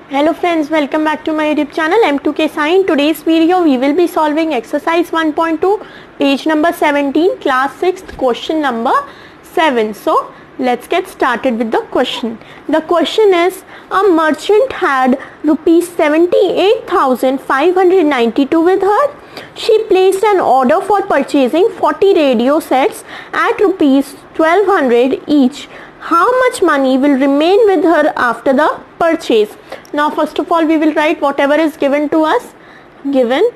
Hello friends, welcome back to my YouTube channel M2K Science. In today's video we will be solving exercise 1.2 page number 17 class 6th question number 7. So let's get started with the question. The question is, a merchant had rupees 78,592 with her. She placed an order for purchasing 40 radio sets at rupees 1200 each. How much money will remain with her after the purchase? Now first of all we will write whatever is given to us. Given,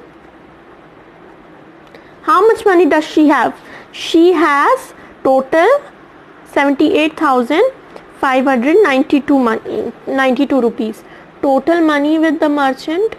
how much money does she have? She has total 78,592 rupees. Total money with the merchant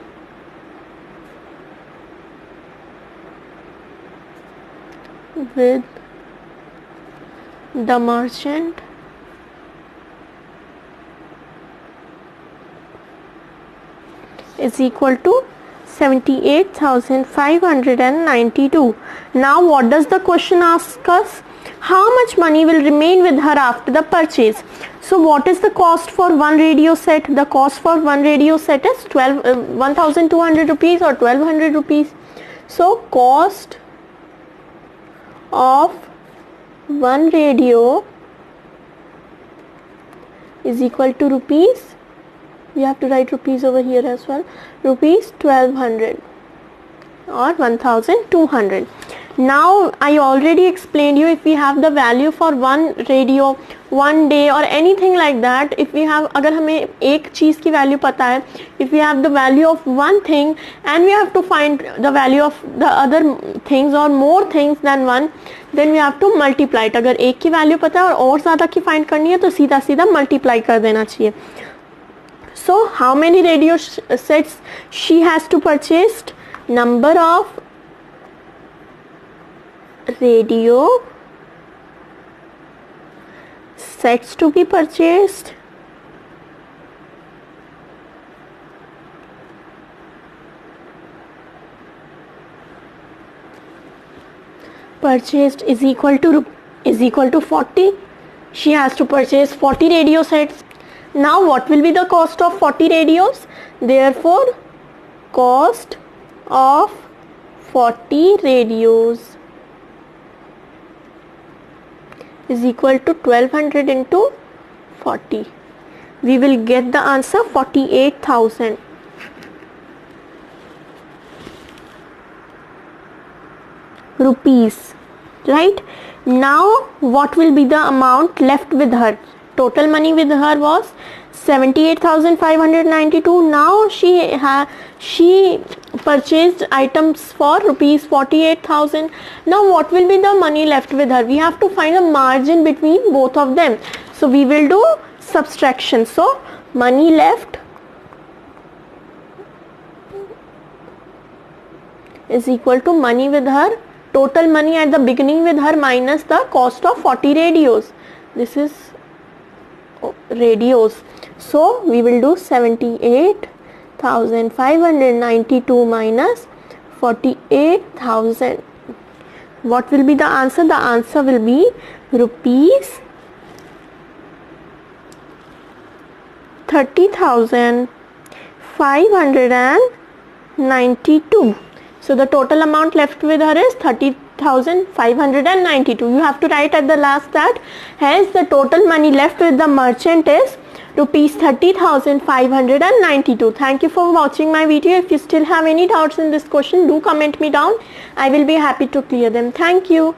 is equal to 78,592. Now what does the question ask us? How much money will remain with her after the purchase? So what is the cost for one radio set? The cost for one radio set is 1,200 rupees or 1,200 rupees. So cost of one radio is equal to rupees, we have to write rupees over here as well, rupees 1200 or 1200. Now I already explained you, if we have the value for one radio, one day or anything like that, if we have, अगर हमें एक चीज़ की value पता है, if we have the value of one thing and we have to find the value of the other things or more things than one, then we have to multiply it. अगर एक की value पता है और ज़्यादा की find करनी है तो सीधा सीधा multiply कर देना चाहिए. So how many radio sets she has to purchase? Number of radio sets to be purchased is equal to 40. She has to purchase 40 radio sets. Now what will be the cost of 40 radios? Therefore cost of 40 radios is equal to 1200 into 40. We will get the answer 48,000. rupees, right? Now what will be the amount left with her? Total money with her was 78,592. Now she purchased items for rupees 48,000. Now what will be the money left with her? We have to find a margin between both of them. So we will do subtraction. So money left is equal to money with her, total money at the beginning with her minus the cost of 40 radios. This is radios. So we will do 78,592 minus 48,000. What will be the answer? The answer will be rupees 30,592. So the total amount left with her is 30,592. You have to write at the last that hence the total money left with the merchant is rupees 30,592. Thank you for watching my video. If you still have any doubts in this question, do comment me down. I will be happy to clear them. Thank you.